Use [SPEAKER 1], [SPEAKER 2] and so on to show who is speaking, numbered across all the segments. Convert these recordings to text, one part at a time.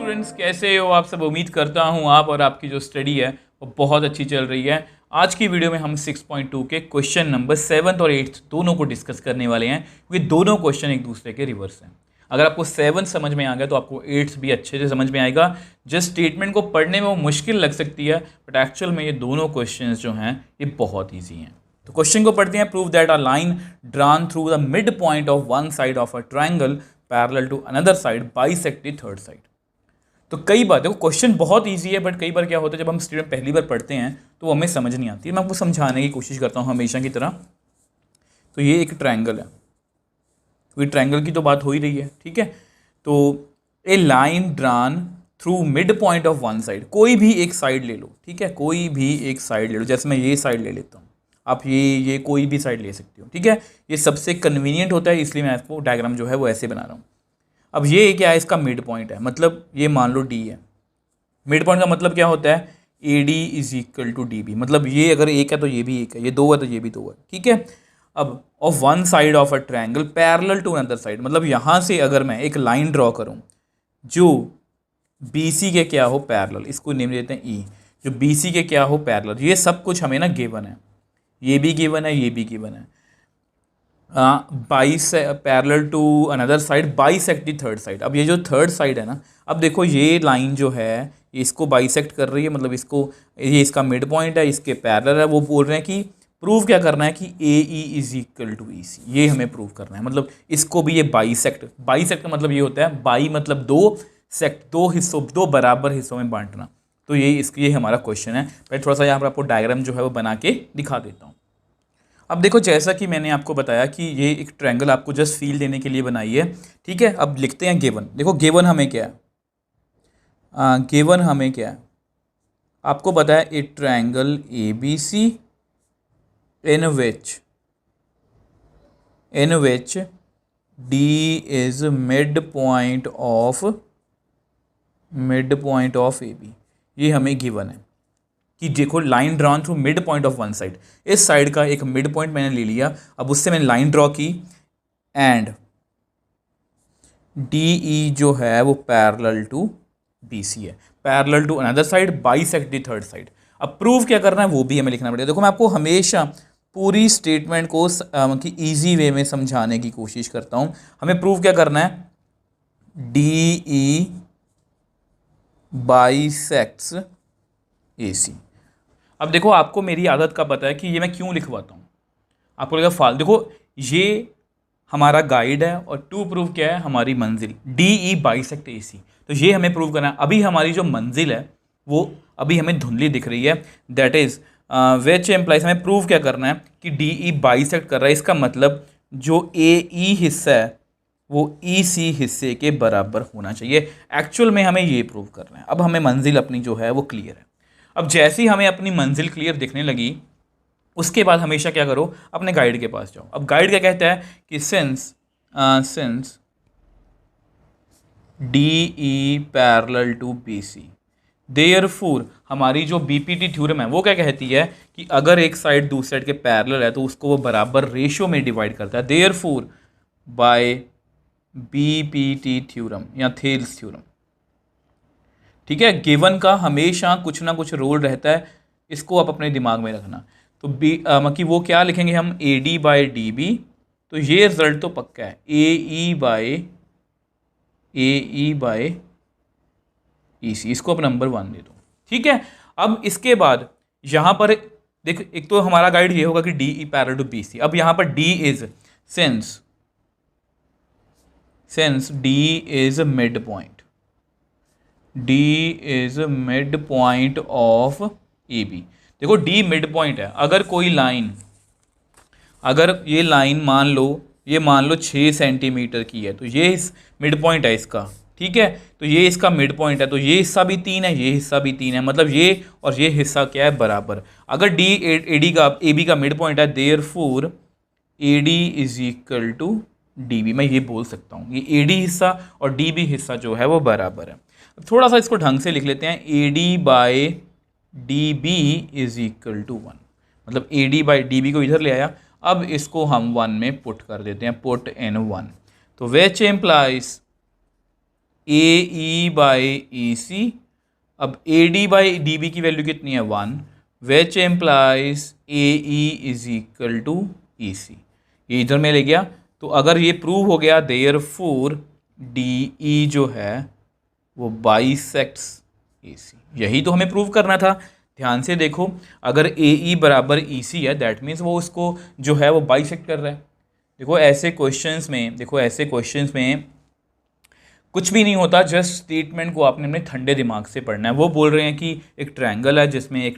[SPEAKER 1] Students, कैसे हो आप सब। उम्मीद करता हूँ आप और आपकी जो स्टडी है वो बहुत अच्छी चल रही है। आज की वीडियो में हम 6.2 के क्वेश्चन नंबर 7 और 8 दोनों को डिस्कस करने वाले हैं, क्योंकि दोनों क्वेश्चन एक दूसरे के रिवर्स हैं। अगर आपको 7 समझ में आ गया तो आपको 8 भी अच्छे से समझ में आएगा। जस्ट स्टेटमेंट को पढ़ने में वो मुश्किल लग सकती है, बट एक्चुअल में ये दोनों क्वेश्चन जो हैं ये बहुत ईजी हैं। तो क्वेश्चन को पढ़ते हैं। Prove that a line drawn through the mid point of one side of a triangle parallel to another side bisect the third side. तो कई बार देखो क्वेश्चन बहुत इजी है, बट कई बार क्या होता है जब हम स्टूडेंट पहली बार पढ़ते हैं तो वो हमें समझ नहीं आती है। मैं आपको समझाने की कोशिश करता हूँ हमेशा की तरह। तो ये एक ट्रायंगल है, तो ये ट्रायंगल की तो बात हो ही रही है, ठीक है। तो a line drawn through mid point of one side, कोई भी एक साइड ले लो, ठीक है, कोई भी एक साइड ले लो। जैसे मैं ये साइड ले लेता हूँ, आप ये कोई भी साइड ले सकते हो, ठीक है। ये सबसे कन्वीनियंट होता है, इसलिए मैं आपको डायग्राम जो है वो ऐसे बना रहा हूँ। अब ये क्या है, इसका मिड पॉइंट है, मतलब ये मान लो डी है। मिड पॉइंट का मतलब क्या होता है, A D is equal to D B. मतलब ये अगर एक है तो ये भी एक है, ये दो है तो ये भी दो है, ठीक है। अब of one side of a triangle parallel to another side, मतलब यहाँ से अगर मैं एक लाइन ड्रॉ करूँ जो बी सी के क्या हो पैरेलल, इसको नेम देते हैं ई, जो बी सी के क्या हो पैरेलल। ये सब कुछ हमें ना गिवन है, ये भी गिवन है, ये भी गिवन है। Parallel to another side bisect the third side. अब ये जो थर्ड साइड है ना, अब देखो ये लाइन जो है इसको बाइसेक्ट कर रही है, मतलब इसको, ये इसका मिड पॉइंट है, इसके पैरेलल है। वो बोल रहे हैं कि प्रूव क्या करना है कि ए ई इज इक्वल टू ई सी, ये हमें प्रूव करना है। मतलब इसको भी ये बाइसेक्ट, बाइसेक्ट का मतलब ये होता है बाई मतलब दो, सेक्ट दो हिस्सों, दो बराबर हिस्सों में बांटना। तो ये हमारा क्वेश्चन है। मैं थोड़ा सा यहाँ पर आपको डायग्राम जो है वो बना के दिखा देता हूँ। अब देखो जैसा कि मैंने आपको बताया कि ये एक ट्रायंगल आपको जस्ट फील देने के लिए बनाई है, ठीक है। अब लिखते हैं गिवन। देखो गिवन हमें क्या है, गिवन हमें क्या है, आपको पता है A triangle A B C in which D is mid point of A B. ये हमें गिवन है कि देखो line drawn through mid point of one side, इस साइड का एक मिड पॉइंट मैंने ले लिया, अब उससे मैंने लाइन ड्रॉ की एंड डी ई जो है वो पैरेलल टू बी सी है, parallel to another side bisect the third side. अब प्रूव क्या करना है वो भी हमें लिखना पड़ेगा। देखो मैं आपको हमेशा पूरी स्टेटमेंट को कि ईजी वे में समझाने की कोशिश करता हूँ। हमें प्रूव क्या करना है, डी ई बाइसेक्ट्स ए सी। अब देखो आपको मेरी आदत का पता है कि ये मैं क्यों लिखवाता हूँ, आपको लगेगा फाल। देखो ये हमारा गाइड है और टू प्रूव क्या है, हमारी मंजिल, डी ई बाइसेक्ट ए सी। तो ये हमें प्रूव करना है। अभी हमारी जो मंजिल है वो अभी हमें धुंधली दिख रही है, दैट इज विच एम्प्लाइज, हमें प्रूव क्या करना है कि डी ई बाइसेक्ट कर रहा है। इसका मतलब जो ए ई हिस्सा है वो ई सी हिस्से के बराबर होना चाहिए। एक्चुअल में हमें ये प्रूव करना है। अब हमें मंजिल अपनी जो है वो क्लियर है। अब जैसे ही हमें अपनी मंजिल क्लियर दिखने लगी, उसके बाद हमेशा क्या करो, अपने गाइड के पास जाओ। अब गाइड क्या कहता है कि since D E parallel to B C, therefore हमारी जो बीपीटी थ्योरम है वो क्या कहती है कि अगर एक साइड दूसरी साइड के पैरेलल है तो उसको वो बराबर रेशियो में डिवाइड करता है। देयरफॉर बाय बीपीटी थ्योरम या थेल्स थ्योरम, ठीक है। गिवन का हमेशा कुछ ना कुछ रोल रहता है, इसको आप अपने दिमाग में रखना। तो कि वो क्या लिखेंगे हम, A D by D B. तो ये रिजल्ट तो पक्का है, ए ई बाई ई सी। इसको आप नंबर 1 दे दो, ठीक है। अब इसके बाद यहाँ पर देख, एक तो हमारा गाइड ये होगा कि D E parallel to B C. अब यहाँ पर D is since D is mid point, D is mid point of A B. देखो डी मिड पॉइंट है। अगर कोई लाइन, अगर ये लाइन मान लो 6 सेंटीमीटर की है, तो ये इस मिड पॉइंट है इसका, ठीक है। तो ये इसका मिड पॉइंट है, तो ये हिस्सा भी 3 है, ये हिस्सा भी 3 है, मतलब ये और ये हिस्सा क्या है, बराबर। अगर डी ए डी का ए बी का मिड पॉइंट है, therefore A D is equal to D B. मैं ये बोल सकता हूँ ये ए डी हिस्सा और डी बी हिस्सा जो है वो बराबर है। थोड़ा सा इसको ढंग से लिख लेते हैं, A D by D B is equal to 1, मतलब A D by D B को इधर ले आया। अब इसको हम 1 में पुट कर देते हैं, पुट इन 1। तो विच एम्प्लाइज AE/EC। अब AD/DB की वैल्यू कितनी है 1, which implies AE is equal to EC। ये इधर में ले गया, तो अगर ये प्रूव हो गया देयरफॉर DE जो है वो बाइसेक्ट्स AC। यही तो हमें प्रूव करना था। ध्यान से देखो, अगर AE बराबर EC है दैट मीन्स वो उसको जो है वो बाइसेक्ट कर रहा है। देखो ऐसे क्वेश्चंस में कुछ भी नहीं होता, जस्ट स्टेटमेंट को आपने अपने ठंडे दिमाग से पढ़ना है। वो बोल रहे हैं कि एक ट्रायंगल है जिसमें एक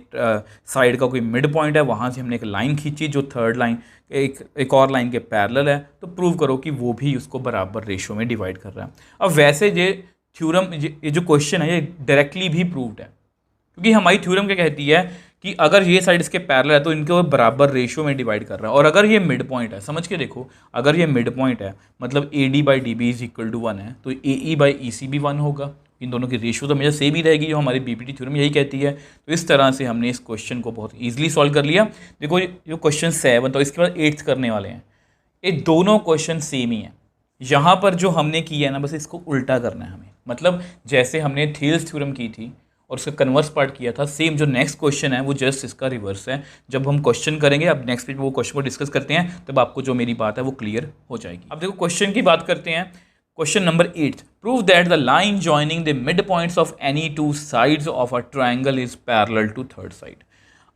[SPEAKER 1] साइड का कोई मिड पॉइंट है, वहाँ से हमने एक लाइन खींची जो थर्ड लाइन एक और लाइन के पैरेलल है, तो प्रूव करो कि वो भी उसको बराबर रेशो में डिवाइड कर रहा है। अब वैसे ये थ्योरम, ये जो क्वेश्चन है ये डायरेक्टली भी प्रूव्ड है, क्योंकि हमारी थ्योरम क्या कहती है कि अगर ये साइड इसके पैरेलल है तो इनको बराबर रेशियो में डिवाइड कर रहा है। और अगर ये मिड पॉइंट है, समझ के देखो, अगर ये मिड पॉइंट है मतलब AD/DB इज इक्वल टू 1 है, तो AE/EC भी 1 होगा। इन दोनों की रेशियो तो हमेशा सेम ही रहेगी, जो हमारी BPT थ्योरम यही कहती है। तो इस तरह से हमने इस क्वेश्चन को बहुत ईजिली सॉल्व कर लिया। देखो जो क्वेश्चन 7 तो इसके बाद 8th करने वाले हैं, ये दोनों क्वेश्चन सेम ही है। यहाँ पर जो हमने किया है ना, बस इसको उल्टा करना है हमें। मतलब जैसे हमने थेल्स थ्योरम की थी और उसका कन्वर्स पार्ट किया था, सेम जो नेक्स्ट क्वेश्चन है वो जस्ट इसका रिवर्स है। जब हम क्वेश्चन करेंगे, अब नेक्स्ट पेज में वो क्वेश्चन को डिस्कस करते हैं, तब आपको जो मेरी बात है वो क्लियर हो जाएगी। अब देखो क्वेश्चन की बात करते हैं। Question number 8, prove that the line joining the mid points of any two sides of a triangle is parallel to third side.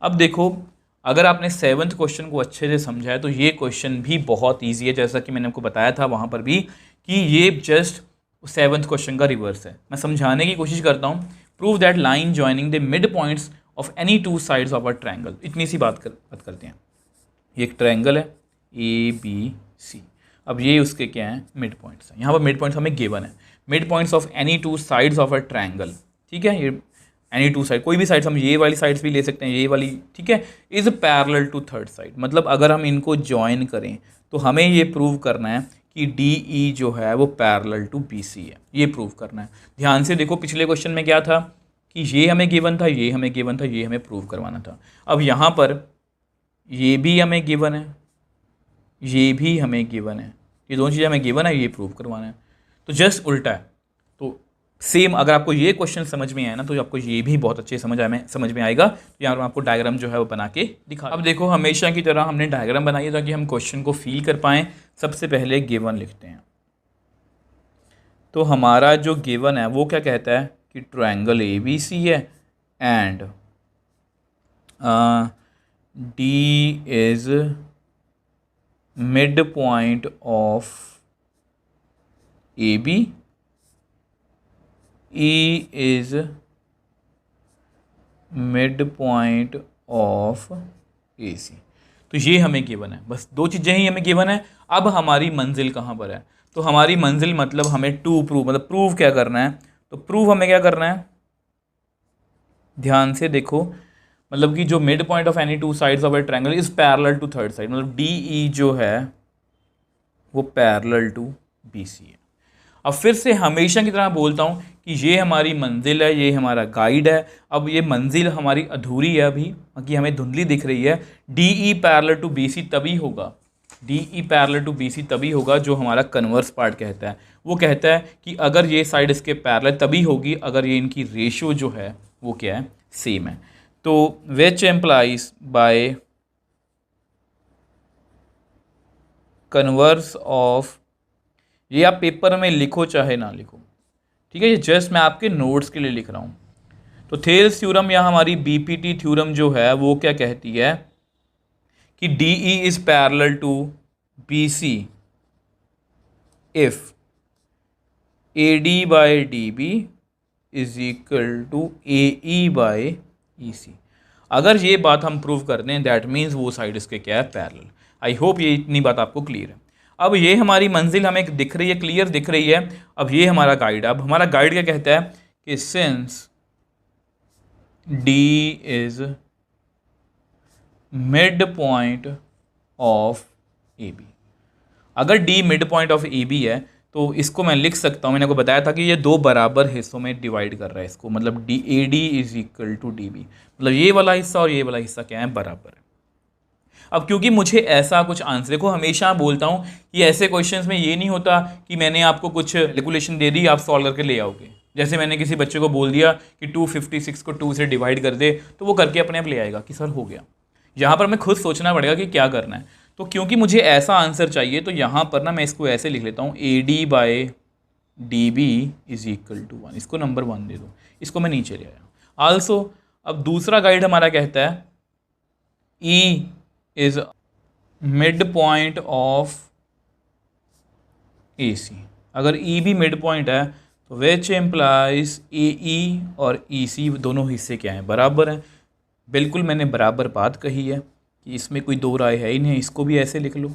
[SPEAKER 1] अब देखो, अगर आपने 7th क्वेश्चन को अच्छे से समझा है तो ये क्वेश्चन भी बहुत ईजी है, जैसा कि मैंने आपको बताया था वहाँ पर भी कि ये जस्ट 7th क्वेश्चन का रिवर्स है। मैं समझाने की कोशिश करता हूँ। Prove that line joining the mid points of any two sides of a triangle. इतनी सी बात करते हैं। ये एक ट्रायंगल है ABC। अब ये उसके क्या हैं, मिड पॉइंट्स हैं। यहाँ पर मिड पॉइंट्स हमें गिवन है, mid points of any two sides of a triangle. ठीक है, ये एनी टू साइड, कोई भी साइड्स, हम ये वाली साइड्स भी ले सकते हैं, ये वाली, ठीक है, is parallel to third side. मतलब अगर हम इनको ज्वाइन करें तो हमें ये प्रूव करना है कि DE जो है वो पैरेलल टू BC है, ये प्रूव करना है। ध्यान से देखो, पिछले क्वेश्चन में क्या था कि ये हमें गिवन था, ये हमें गिवन था, ये हमें प्रूव करवाना था। अब यहाँ पर ये भी हमें गिवन है, ये भी हमें गिवन है, ये दोनों चीज़ें हमें गिवन है, ये प्रूव करवाना है। तो जस्ट उल्टा है। तो सेम, अगर आपको ये क्वेश्चन समझ में आया ना तो आपको ये भी बहुत अच्छे समझ में आएगा। तो यहाँ पर आपको डायग्राम जो है वो बना के दिखा। अब देखो, हमेशा की तरह हमने डायग्राम बनाई है ताकि हम क्वेश्चन को फील कर पाएँ। सबसे पहले गिवन लिखते हैं। तो हमारा जो गिवन है वो क्या कहता है कि ट्रायंगल ABC है and D is mid point of AB, E is mid point of AC। तो ये हमें गिवन है, बस दो चीज़ें ही हमें गिवन है। अब हमारी मंजिल कहाँ पर है? तो हमारी मंजिल मतलब हमें टू प्रूव, मतलब प्रूव क्या करना है? तो प्रूव हमें क्या करना है, ध्यान से देखो, मतलब कि जो mid point of any two sides of a triangle is parallel to third side, मतलब DE जो है वो पैरेलल टू BC है। अब फिर से हमेशा की तरह बोलता हूँ कि ये हमारी मंजिल है, ये हमारा गाइड है। अब ये मंजिल हमारी अधूरी है अभी, बाकी हमें धुंधली दिख रही है। DE पैरेलल टू BC तभी होगा, DE पैरेलल टू BC तभी होगा जो हमारा कन्वर्स पार्ट कहता है। वो कहता है कि अगर ये साइड इसके पैरेलल तभी होगी अगर ये इनकी रेशियो जो है वो क्या है, सेम है। तो which implies by converse of, ये आप पेपर में लिखो चाहे ना लिखो, ठीक है, ये जस्ट मैं आपके नोट्स के लिए लिख रहा हूँ। तो थेल्स थ्योरम या हमारी BPT थ्योरम जो है वो क्या कहती है कि DE is parallel to BC if AD/DB is equal to AE/EC। अगर ये बात हम प्रूव कर दें दैट मीन्स वो साइड इसके क्या है, पैरेलल। आई होप ये इतनी बात आपको क्लियर है। अब ये हमारी मंजिल हमें दिख रही है, क्लियर दिख रही है। अब ये हमारा गाइड, अब हमारा गाइड क्या कहता है कि since D is mid point of AB, अगर D mid point of AB है तो इसको मैं लिख सकता हूँ, मैंने आपको बताया था कि ये दो बराबर हिस्सों में डिवाइड कर रहा है इसको, मतलब AD is equal to DB, मतलब ये वाला हिस्सा और ये वाला हिस्सा क्या है, बराबर है। अब क्योंकि मुझे ऐसा कुछ आंसर, देखो हमेशा बोलता हूँ कि ऐसे क्वेश्चंस में ये नहीं होता कि मैंने आपको कुछ कैलकुलेशन दे दी आप सॉल्व करके ले आओगे। जैसे मैंने किसी बच्चे को बोल दिया कि 256 को 2 से डिवाइड कर दे, तो वो करके अपने आप ले आएगा कि सर हो गया। यहाँ पर मैं खुद सोचना पड़ेगा कि क्या करना है। तो क्योंकि मुझे ऐसा आंसर चाहिए तो यहाँ पर ना मैं इसको ऐसे लिख लेता हूँ, AD/DB इज इक्वल टू 1। इसको नंबर 1 दे दो, इसको मैं नीचे ले आया। आल्सो अब दूसरा गाइड हमारा कहता है E is mid point of AC। अगर E भी मिड पॉइंट है तो विच एम्प्लाइज AE और EC दोनों हिस्से क्या हैं, बराबर हैं। बिल्कुल मैंने बराबर बात कही है कि इसमें कोई दो राय है ही नहीं, इसको भी ऐसे लिख लो।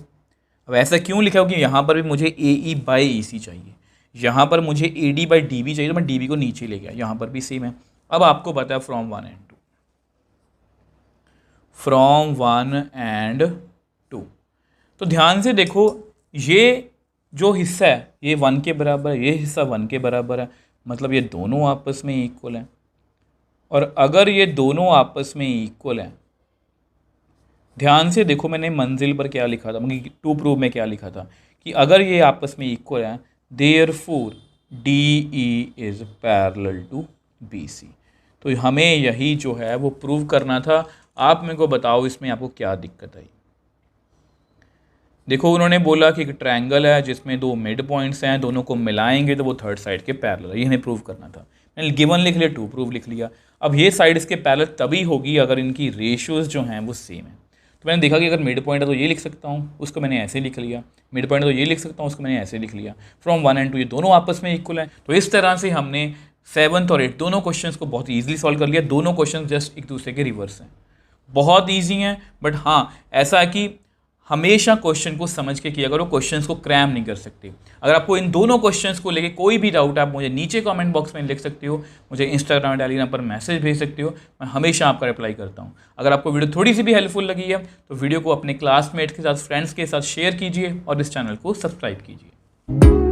[SPEAKER 1] अब ऐसा क्यों लिखा हो कि यहाँ पर भी मुझे AE/EC चाहिए, यहाँ पर मुझे AD/DB चाहिए, तो मैं DB को नीचे ले गया, यहाँ पर भी सेम है। अब आपको पता है फ्रॉम 1 and 2, तो ध्यान से देखो, ये जो हिस्सा है ये 1 के बराबर है, ये हिस्सा 1 के बराबर है, मतलब ये दोनों आपस में इक्वल हैं। और अगर ये दोनों आपस में इक्वल हैं, ध्यान से देखो मैंने मंजिल पर क्या लिखा था, मतलब 2 प्रूव में क्या लिखा था कि अगर ये आपस में इक्वल हैं therefore DE is parallel to BC। तो हमें यही जो है वो प्रूव करना था। आप मेरे को बताओ इसमें आपको क्या दिक्कत आई। देखो उन्होंने बोला कि एक ट्रायंगल है जिसमें 2 मिड पॉइंट्स हैं, दोनों को मिलाएंगे तो वो थर्ड साइड के पैरेलल है, ये हमें प्रूव करना था। मैंने गिवन लिख लिया, 2 प्रूव लिख लिया। अब ये साइड इसके पैरेलल तभी होगी अगर इनकी रेशियोज जो हैं वो सेम है। तो मैंने देखा कि अगर मिड पॉइंट है तो ये लिख सकता हूँ, उसको मैंने ऐसे लिख लिया। मिड पॉइंट है तो ये लिख सकता हूँ, उसको मैंने ऐसे लिख लिया। फ्रॉम 1 and 2 ये दोनों आपस में इक्वल हैं। तो इस तरह से हमने 7th और 8th दोनों क्वेश्चंस को बहुत ईजिली सॉल्व कर लिया। दोनों क्वेश्चन जस्ट एक दूसरे के रिवर्स हैं, बहुत ईजी हैं। बट हाँ, ऐसा है कि हमेशा क्वेश्चन को समझ के किया करो, क्वेश्चंस को क्रैम नहीं कर सकते। अगर आपको इन दोनों क्वेश्चंस को लेके कोई भी डाउट है, आप मुझे नीचे कमेंट बॉक्स में लिख सकते हो, मुझे इंस्टाग्राम टेलीग्राम पर मैसेज भेज सकते हो, मैं हमेशा आपका रिप्लाई करता हूँ। अगर आपको वीडियो थोड़ी सी भी हेल्पफुल लगी है तो वीडियो को अपने क्लासमेट्स के साथ, फ्रेंड्स के साथ शेयर कीजिए और इस चैनल को सब्सक्राइब कीजिए।